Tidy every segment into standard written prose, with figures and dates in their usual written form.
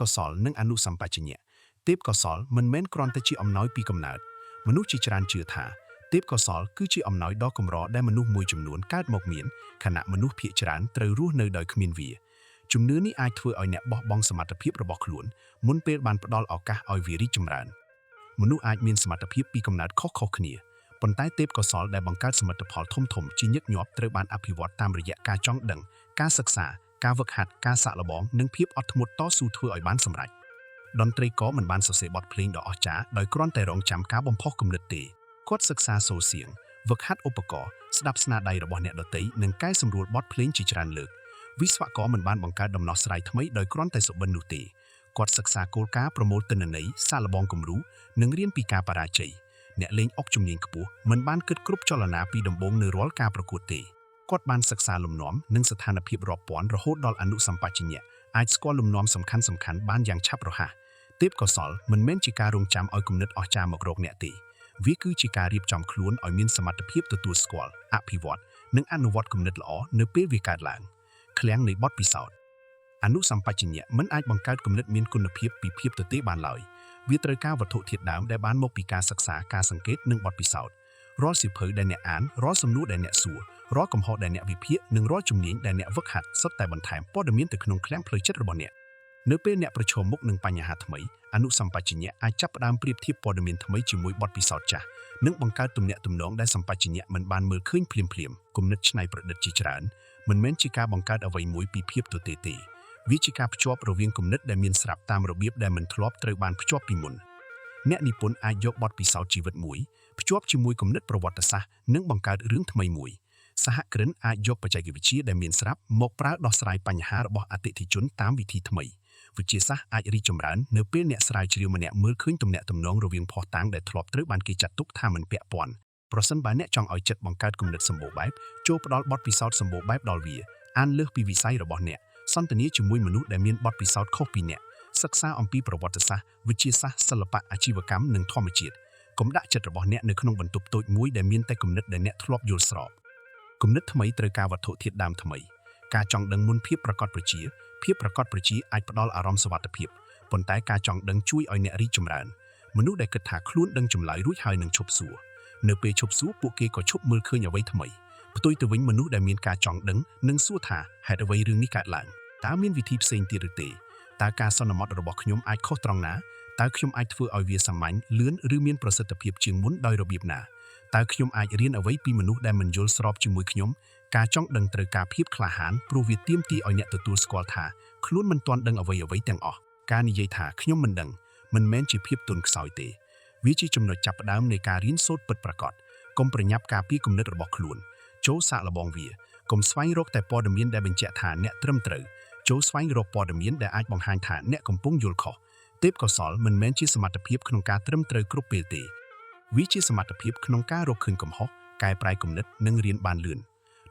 កុសលនិងអនុសម្បជញ្ញៈទេពកុសលមិនមែនគ្រាន់តែជាអំណោយពីកំណើតមនុស្សជាច្រើនជឿថាទេពកុសលគឺជាអំណោយដ៏កម្រដែលមនុស្សមួយចំនួនកើតមកមានខណៈមនុស្សភាគច្រើនត្រូវរស់នៅដោយគ្មានវាជំនឿនេះអាចធ្វើឲ្យអ្នកបោះបង់សមត្ថភាពរបស់ខ្លួនមុនពេលបានផ្ដល់ឱកាសឲ្យវារីកចម្រើនមនុស្សអាចមានសមត្ថភាពពីកំណើតខុសៗគ្នាប៉ុន្តែទេពកោសល្យដែលបង្កើតសមិទ្ធផលធំៗជាញឹកញាប់ត្រូវបានអភិវឌ្ឍតាមរយៈការចង់ដឹងការសិក្សាការហ្វឹកហាត់ការសាកល្បងនិងភាពអត់ធ្មត់តស៊ូធ្វើឲ្យបានសម្រេចតន្ត្រីករមិនបានសរសេរបទភ្លេងដ៏អស្ចារ្យដោយគ្រាន់តែរងចាំការបំផុសគំនិតទេគាត់សិក្សាសូរសៀងហ្វឹកហាត់ឧបករណ៍ស្ដាប់ស្នាដៃរបស់អ្នកដទៃនិងកែសម្រួលបទភ្លេងជាច្រើនលើកវិស្វករមិនបានបង្កើតដំណោះស្រាយថ្មីដោយគ្រាន់តែសុបិននោះទេគាត់សិក្សាគោលការណ៍ប្រមូលទិន្នន័យសាកល្បងគំរូនិងរៀនពីការបរាជ័យអ្នកលេងអុកជំនាញខ្ពស់មិនបានគិតគ្រប់ចលនាពីដំបូងនៅរាល់ការប្រកួតទេគាត់បានសិក្សាលំនាំនិងស្ថានភាពរាប់ពាន់រហូតដល់អនុសម្បជញ្ញៈអាចស្គាល់លំនាំសំខាន់ៗបានយ៉ាងឆាប់រហ័សទេពកោសល្យមិនមែនជាការរងចាំឲ្យគំនិតអស្ចារ្យមករកអ្នកទេវាគឺជាការរៀបចំខ្លួនឲ្យមានសមត្ថភាពទទួលស្គាល់អភិវឌ្ឍនិងអនុវត្តគំនិតល្អនៅពេលវាកើតឡើងឃ្លាំងនៃបទពិសោធន៍អនុសម្បជញ្ញៈមិនអាចបង្កើតគំនិតមានគុណភាពពីភាពទទេបានឡើយវាត្រូវការវត្ថុធាតុដើមដែលបានមកពីការសិក្សាការសង្កេតនិងបទពិសោធន៍រាល់សៀវភៅដែលអ្នកអានរាល់សំណួរដែលអ្នកសួររាល់កំហុសដែលអ្នកវិភាគនិងរាល់ជំនាញដែលអ្នកហ្វឹកហាត់សុទ្ធតែបន្ថែមព័ត៌មានទៅក្នុងឃ្លាំងផ្លូវចិត្តរបស់អ្នកនៅពេលអ្នកប្រឈមមុខនឹងបញ្ហាថ្មីអនុសម្បជញ្ញៈអាចចាប់ផ្ដើមប្រៀបធៀបព័ត៌មានថ្មីជាមួយបទពិសោធន៍ចាស់និងបង្កើតទំនាក់ទំនងដែលសម្បជញ្ញៈមិនបានមើលឃើញភ្លាមៗគំនិតច្នៃប្រឌិតជាច្រើនមិនមែនជាការបង្កើតអ្វីមួយពីភាពទទេទេវាជាការភ្ជាប់រវាងគំនិតដែលមានស្រាប់តាមរបៀបដែលមិនធ្លាប់ត្រូវបានភ្ជាប់ពីមុនអ្នកនិពន្ធអាចយកបទពិសោធន៍ជីវិតមួយភ្ជាប់ជាមួយគំនិតប្រវត្តិសាស្ត្រនិងបង្កើតរឿងថ្មីមួយសហគ្រិនអាចយកបច្ចេកវិទ្យាដែលមានស្រាប់មកប្រើដោះស្រាយបញ្ហារបស់អតិថិជនតាមវិធីថ្មីវិទ្យាសាស្ត្រអាចរីកចម្រើននៅពេលអ្នកស្រាវជ្រាវម្នាក់មើលឃើញទំនាក់ទំនងរវាងភស្តុតាងដែលធ្លាប់ត្រូវបានគេចាត់ទុកថាមិនពាក់ព័ន្ធប្រសិនបើអ្នកចង់ឲ្យចិត្តបង្កើតគំនិតសម្បូរបែបចូលផ្ដល់បទពិសោធន៍សម្បូរបែបដល់វាអានលើសពីវិស័យរបស់អ្នកសន្ទនាជាមួយមនុស្សដែលមានបទពិសោធន៍ខុសពីអ្នកសិក្សាអំពីប្រវត្តិសាស្ត្រវិទ្យាសាស្ត្រសិល្បៈអាជីវកម្មនិងធម្មជាតិកុំដាក់ចិត្តរបស់អ្នកនៅក្នុងបន្ទប់តូចមួយដែលមានតែគំនិតដែលអ្នកធ្លាប់យល់ស្របគំនិតថ្មីត្រូវការវត្ថុធាតុដើមថ្មីការចង់ដឹងមុនភាពប្រាកដប្រជាអាចផ្ដល់អារម្មណ៍សុវត្ថិភាពប៉ុន្តែការចង់ដឹងជួយឲ្យអ្នករីកចម្រើនមនុស្សដែលគិតថាខ្លួនដឹងចម្លើយរួចហើយនឹងឈប់សួរនៅពេលឈប់សួរពួកគេក៏ឈប់មើលឃើញអ្វីថ្មីផ្ទុយទៅវិញមនុស្សដែលមានការចង់ដឹងនឹងសួរថាហេតុអ្វីរឿងនេះកើតឡើងតើមានវិធីផ្សេងទៀតឬទេតើការសន្មតរបស់ខ្ញុំអាចខុសត្រង់ណាតើខ្ញុំអាចធ្វើឲ្យវាសាមញ្ញលឿនឬមានប្រសិទ្ធភាពជាងមុនដោយរបៀបណាតើខ្ញុំអាចរៀនអ្វីពីមនុស្សដែលមិនយល់ស្របជាមួយខ្ញុំការចង់ដឹងត្រូវការភាពក្លាហានព្រោះវាទាមទារឲ្យអ្នកទទួលស្គាល់ថាខ្លួនមិនទាន់ដឹងអ្វីទាំងអស់ការនិយាយថាខ្ញុំមិនដឹងមិនមែនជាភាពទន់ខ្សោយទេវាជាចំណុចចាប់ផ្ដើមនៃការរៀនសូត្រពិតប្រាកដកុំប្រញាប់ការពារគំនិតរបស់ខ្លួនចូលសាកល្បងវាកុំស្វែងរកតែព័ត៌មានដែលបញ្ជាក់ថាអ្នកត្រឹមត្រូវចូលស្វែងរកព័ត៌មានដែលអាចបង្ហាញថាអ្នកកំពុងយល់ខុសទេពកោសល្យមិនមែនជាសមត្ថភាពក្នុងការត្រឹមត្រូវគ្រប់ពេលទេវាជាសមត្ថភាពក្នុងការរកឃើញកំហុសកែប្រែគំនិតនិងរៀនបានលឿន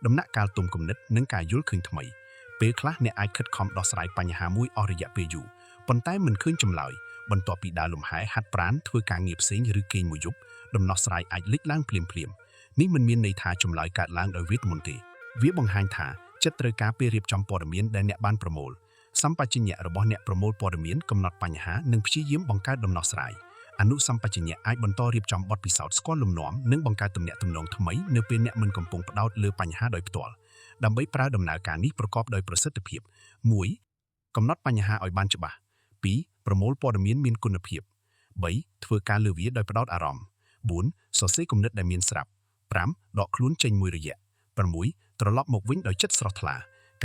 ដំណាក់កាលទុំគំនិតនិងការយល់ឃើញថ្មីពេលខ្លះអ្នកអាចខិតខំដោះស្រាយបញ្ហាមួយអស់រយៈពេលយូរប៉ុន្តែមិនឃើញចម្លើយបន្ទាប់ពីដើរលំហែហាត់ប្រាណធ្វើការងារផ្សេងឬគេងមួយយប់ដំណោះស្រាយអាចលេចឡើងភ្លាមនេះមិនមានន័យថាចម្លើយកើតឡើងដោយវេទមន្តទេវាបង្ហាញថាចិត្តត្រូវការពេលរៀបចំព័ត៌មានដែលអ្នកបានប្រមូលសម្បជញ្ញៈរបស់អ្នកប្រមូលព័ត៌មានកំណត់បញ្ហានិងព្យាយាមបង្កើតដំណោះស្រាយអនុសម្បជញ្ញៈអាចបន្តរៀបចំបទពិសោធន៍ស្គាល់លំនាំនិងបង្កើតទំនាក់ទំនងថ្មីនៅពេលអ្នកមិនកំពុងផ្ដោតលើបញ្ហាដោយផ្ទាល់ដើម្បីប្រើដំណើរការនេះប្រកបដោយប្រសិទ្ធភាព 1. កំណត់បញ្ហាឲ្យបានច្បាស់ 2. ប្រមូលព័ត៌មានមានគុណភាព 3. ធ្វើការលើវាដោយផ្ដោតអារម្មណ៍ 4. សរសេរគំនិតដែលមានស្រាប់ 5. ដកខ្លួនចេញមួយរយៈ 6. ត្រឡប់មកវិញដោយចិត្តស្រស់ថ្លា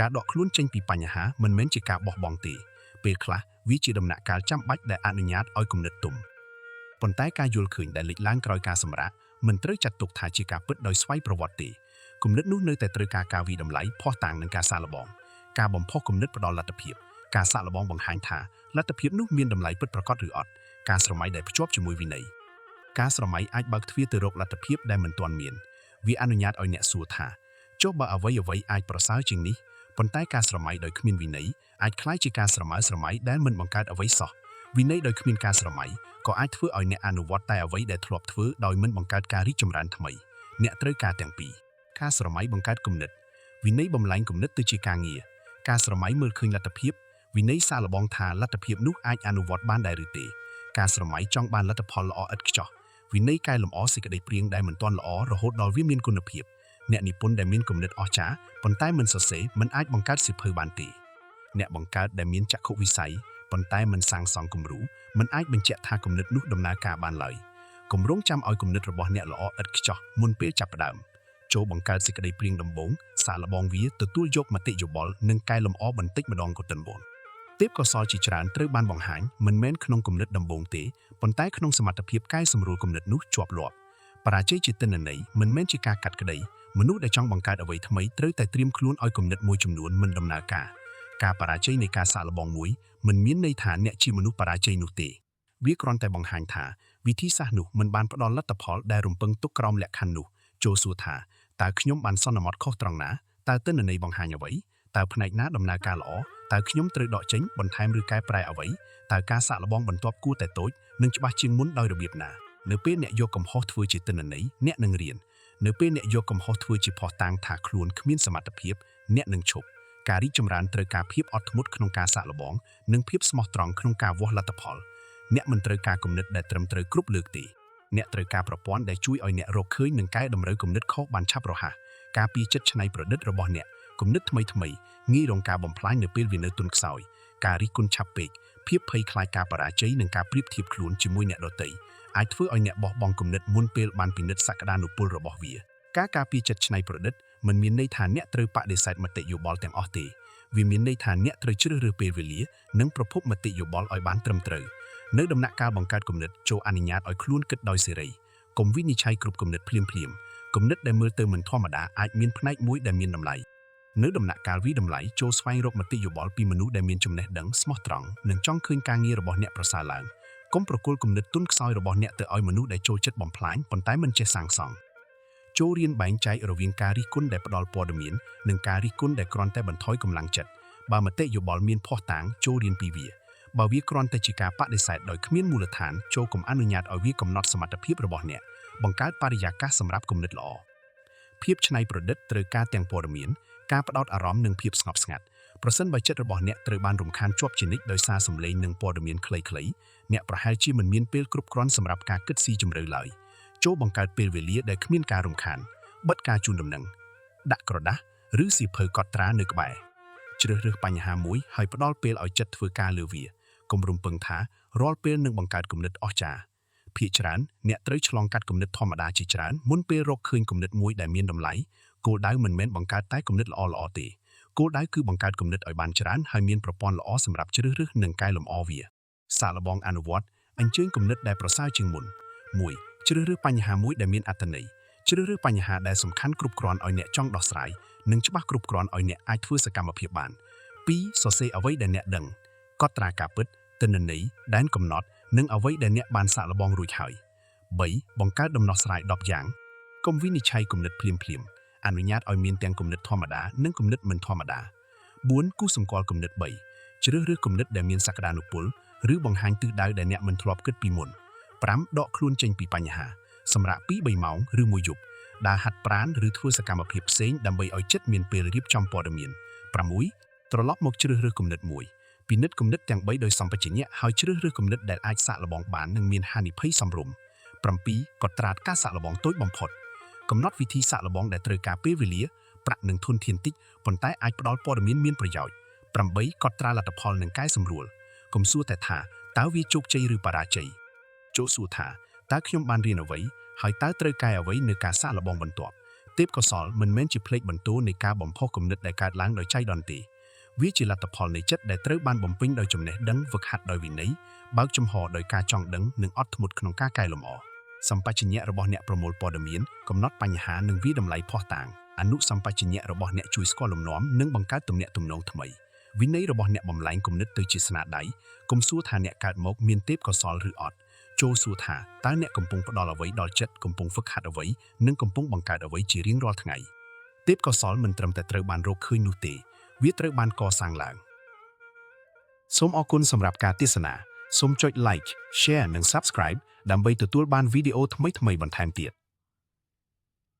ការដកខ្លួនចេញពីបញ្ហាមិនមែនជាការបោះបង់ទេពេលខ្លះវាជាដំណាក់កាលចាំបាច់ដែលអនុញ្ញាតឲ្យគំនិតទុំប៉ុន្តែការយល់ឃើញដែលលេចឡើងក្រោយការសម្រាកមិនត្រូវចាត់ទុកថាជាការពិតដោយស្វ័យប្រវត្តិទេគំនិតនោះនៅតែត្រូវការការវិតម្លៃភស្តុតាងនិងការសាកល្បងការបំផុសគំនិតផ្ដល់លទ្ធភាពការសាកល្បងបង្ហាញថាលទ្ធភាពនោះមានតម្លៃពិតប្រាកដឬអត់ការស្រមៃដែលភ្ជាប់ជាមួយវិន័យការស្រមៃអាចបើកទ្វារទៅរកលទ្ធភាពដែលមិនទាន់មានវាអនុញ្ញាតឲ្យអ្នកសួរថាចុះបើអ្វីអាចប្រសើរជាងនេះប៉ុន្តែការស្រមៃដោយគ្មានវិន័យអាចក្លាយជាការស្រមើស្រមៃដែលមិនបង្កើតអ្វីសោះវិន័យដោយគ្មានការស្រមៃក៏អាចធ្វើឲ្យអ្នកអនុវត្តតែអ្វីដែលធ្លាប់ធ្វើដោយមិនបង្កើតការរីកចម្រើនថ្មីអ្នកត្រូវការទាំងពីរការស្រមៃបង្កើតគំនិតវិន័យបំលែងគំនិតទៅជាការងារការស្រមៃមើលឃើញលទ្ធភាព វិន័យសាកល្បងថាលទ្ធភាពនោះអាចអនុវត្តបានដែរឬទេការស្រមៃចង់បានលទ្ធផលល្អឥតខ្ចោះវិន័យកែលម្អសេចក្តីព្រាងដែលមិនទាន់ល្អរហូតដល់វាមានគុណភាពអ្នកនិពន្ធដែលមានគំនិតអស្ចារ្យប៉ុន្តែមិនសរសេរមិនអាចបង្កើតសៀវភៅបានទេអ្នកបង្កើតដែលមានចក្ខុវិស័យប៉ុន្តែមិនសាងសង់គំរូមិនអាចបញ្ជាក់ថាគំនិតនោះដំណើរការបានឡើយគម្រោងចាំឲ្យគំនិតរបស់អ្នកល្អឥតខ្ចោះមុនពេលចាប់ផ្ដើមចូលបង្កើតសេចក្តីព្រាងដំបូងសាកល្បងវាទទួលយកមតិយោបល់និងកែលម្អបន្តិចម្ដងក៏ទៅមុនទេពកោសល្យជាច្រើនត្រូវបានបង្ហាញមិនមែនក្នុងគំនិតដំបូងទេប៉ុន្តែក្នុងសមត្ថភាពកែសម្រួលគំនិតនោះជាប់លាប់បរាជ័យជាទិន្នន័យមិនមែនជាការកាត់ក្តីមនុស្សដែលចង់បង្កើតអ្វីថ្មីត្រូវតែត្រៀមខ្លួនឲ្យគំនិតមួយចំនួនមិនដំណើរការបរាជ័យនៃការសាកល្បងមួយមិនមានន័យថាអ្នកជាមនុស្សបរាជ័យនោះទេវាគ្រាន់តែបង្ហាញថាវិធីសាស្ត្រនោះមិនបានផ្ដល់លទ្ធផលដែលរំពឹងទុកក្រោមលក្ខខណ្ឌនោះចូលសួរថាតើខ្ញុំបានសន្មតខុសត្រង់ណាតើទិន្នន័យបង្ហាញអ្វីតើផ្នែកណាដំណើរការល្អតើខ្ញុំត្រូវដកចេញបន្ថែមឬកែប្រែអ្វីតើការសាកល្បងបន្ទាប់គួរតែតូចនិងច្បាស់ជាងមុនដោយរបៀបណានៅពេលអ្នកយកកំហុសធ្វើជាទិន្នន័យអ្នកនឹងរៀននៅពេលអ្នកយកកំហុសធ្វើជាភស្តុតាងថាខ្លួនគ្មានសមត្ថភាពអ្នកនឹងឈប់ការរីកចម្រើនត្រូវការភាពអត់ធ្មត់ក្នុងការសាកល្បងនិងភាពស្មោះត្រង់ក្នុងការវាស់លទ្ធផលអ្នកមិនត្រូវការគំនិតដែលត្រឹមត្រូវគ្រប់លើកទេអ្នកត្រូវការប្រព័ន្ធដែលជួយឲ្យអ្នករកឃើញនិងកែតម្រូវគំនិតខុសបានឆាប់រហ័សការពារចិត្តច្នៃប្រឌិតរបស់អ្នកគំនិតថ្មីងាយរងការបំផ្លាញនៅពេលវានៅទន់ខ្សោយការរិះគន់ឆាប់ពេកភាពភ័យខ្លាចការបរាជ័យនិងការប្រៀបធៀបខ្លួនជាមួយអ្នកដទៃអាចធ្វើឲ្យអ្នកបោះបង់គំនិតមុនពេលបានពិនិត្យសក្តានុពលរបស់វាការពារចិត្តច្នៃប្រឌិតមិនមានន័យថាអ្នកត្រូវបដិសេធមតិយោបល់ទាំងអស់ទេវាមានន័យថាអ្នកត្រូវជ្រើសរើសពេលវេលានិងប្រភពមតិយោបល់ឲ្យបានត្រឹមត្រូវនៅដំណាក់កាលបង្កើតគំនិតចូលអនុញ្ញាតឲ្យខ្លួនគិតដោយសេរីកុំវិនិច្ឆ័យគ្រប់គំនិតភ្លាមគំនិតដែលមើលទៅមិនធម្មតាអាចមានផ្នែកមួយដែលមានតម្លៃនៅដំណាក់កាលវិតម្លៃចូលស្វែងរកមតិយោបល់ពីមនុស្សដែលមានចំណេះដឹងស្មោះត្រង់និងចង់ឃើញការងាររបស់អ្នកប្រសើរឡើងកុំប្រគល់គំនិតទន់ខ្សោយរបស់អ្នកទៅឲ្យមនុស្សដែលចូលចិត្តបំផ្លាញប៉ុន្តែមិនចេះសាងសង់ចូលរៀនបែងចែករវាងការរិះគន់ដែលផ្ដល់ព័ត៌មាននិងការរិះគន់ដែលគ្រាន់តែបន្ថយកម្លាំងចិត្តបើមតិយោបល់មានភស្តុតាងចូលរៀនពីវាបើវាគ្រាន់តែជាការបដិសេធដោយគ្មានមូលដ្ឋានចូលកុំអនុញ្ញាតឲ្យវាកំណត់សមត្ថភាពរបស់អ្នកបង្កើតបរិយាកាសសម្រាប់គំនិតល្អភាពច្នៃប្រឌិតត្រូវការទាំងព័ត៌មានការផ្ដោតអារម្មណ៍និងភាពស្ងប់ស្ងាត់ប្រសិនបើចិត្តរបស់អ្នកត្រូវបានរំខានជាប់ជានិច្ចដោយសារសម្លេងនិងព័ត៌មានខ្លីៗអ្នកប្រហែលជាមិនមានពេលគ្រប់គ្រាន់សម្រាប់ការគិតស៊ីជម្រៅឡើយចូលបង្កើតពេលវេលាដែលគ្មានការរំខានបិទការជូនដំណឹងដាក់ក្រដាសឬសៀវភៅកត់ត្រានៅក្បែរជ្រើសរើសបញ្ហាមួយហើយផ្ដល់ពេលឲ្យចិត្តធ្វើការលើវាកុំរំពឹងថារាល់ពេលនឹងបង្កើតគំនិតអស្ចារ្យភាគច្រើនអ្នកត្រូវឆ្លងកាត់គំនិតធម្មតាជាច្រើនមុនពេលរកឃើញគំនិតមួយដែលមានតម្លៃគោលដៅមិនមែនបង្កើតតែគំនិតល្អទេគោលដៅគឺបង្កើតគំនិតឲ្យបានច្រើនហើយមានប្រព័ន្ធល្អសម្រាប់ជ្រើសរើសនិងកែលម្អវាសាកល្បងអនុវត្តអញ្ជើញគំនិតដែលប្រសើរជាងមុន 1. ជ្រើសរើសបញ្ហាមួយដែលមានអត្ថន័យជ្រើសរើសបញ្ហាដែលសំខាន់គ្រប់គ្រាន់ឲ្យអ្នកចង់ដោះស្រាយនិងច្បាស់គ្រប់គ្រាន់ឲ្យអ្នកអាចធ្វើសកម្មភាពបាន 2. សរសេរអ្វីដែលអ្នកដឹងកត់ត្រាការពិតទិន្នន័យដែនកំណត់និងអ្វីដែលអ្នកបានសាកល្បងរួចហើយ 3. បង្កើតដំណោះស្រាយ10យ៉ាងកុំវិនិច្ឆ័យគំនិតភ្លាមអនុញ្ញាតឲ្យមានទាំងគំនិតធម្មតានិងគំនិតមិនធម្មតា 4. គូសម្គាល់គំនិត 3. ជ្រើសរើសគំនិតដែលមានសក្តានុពលឬបង្ហាញទិសដៅដែលអ្នកមិនធ្លាប់គិតពីមុន 5. ដកខ្លួនចេញពីបញ្ហាសម្រាប់ 2-3 ម៉ោងឬមួយយប់ដើរហាត់ប្រាណឬធ្វើសកម្មភាពផ្សេងដើម្បីឲ្យចិត្តមានពេលរៀបចំព័ត៌មាន 6. ត្រឡប់មកជ្រើសរើសគំនិតមួយពិនិត្យគំនិតទាំង3ដោយសម្បជញ្ញៈហើយជ្រើសរើសគំនិតដែលអាចសាកល្បងបាននិងមានហានិភ័យសមរម្យ 7. កត់ត្រាការសាកល្បងតូចបំផុតកំណត់វិធីសាកល្បងដែលត្រូវការពេលវេលាប្រាក់និងធនធានតិចប៉ុន្តែអាចផ្ដល់ព័ត៌មានប្រយោជន៍ 8. កត់ត្រាលទ្ធផលនិងកែសម្រួលកុំសួរតែថាតើវាជោគជ័យឬបរាជ័យចូលសួរថាតើខ្ញុំបានរៀនអ្វីហើយតើត្រូវកែអ្វីនៅការសាកល្បងបន្ទាប់ទេពកោសល្យមិនមែនជាផ្លេកបន្ទោនៃការបំផុសគំនិតដែលកើតឡើងដោយចៃដន្យទេវាជាលទ្ធផលនៃចិត្តដែលត្រូវបានបំពេញដោយចំណេះដឹងហ្វឹកហាត់ដោយវិន័យបើកចំហដោយការចង់ដឹងនិងអត់ធ្មត់ក្នុងការកែលម្អសម្បជញ្ញៈរបស់អ្នកប្រមូលព័ត៌មានកំណត់បញ្ហានិងវិតម្លៃភស្តុតាងអនុសម្បជញ្ញៈរបស់អ្នកជួយស្គាល់លំនាំនិងបង្កើតទំនាក់ទំនងថ្មីវិន័យរបស់អ្នកបំលែងគំនិតទៅជាស្នាដៃកុំសួរថាអ្នកកើតមកមានទេពកោសល្យឬអត់ចូលសួរថាតើអ្នកកំពុងផ្ដល់អ្វីដល់ចិត្តកំពុងហ្វឹកហាត់អ្វីនិងកំពុងបង្កើតអ្វីជារៀងរាល់ថ្ងៃទេពកោសល្យមិនត្រឹមតែត្រូវបានរកឃើញនោះទេវាត្រូវបានកសាងឡើងសូមអរគុណសម្រាប់ការទស្សនាសូមចុច like share និង subscribe ដើម្បីទទួលបានវីដេអូថ្មីៗបន្ថែមទៀត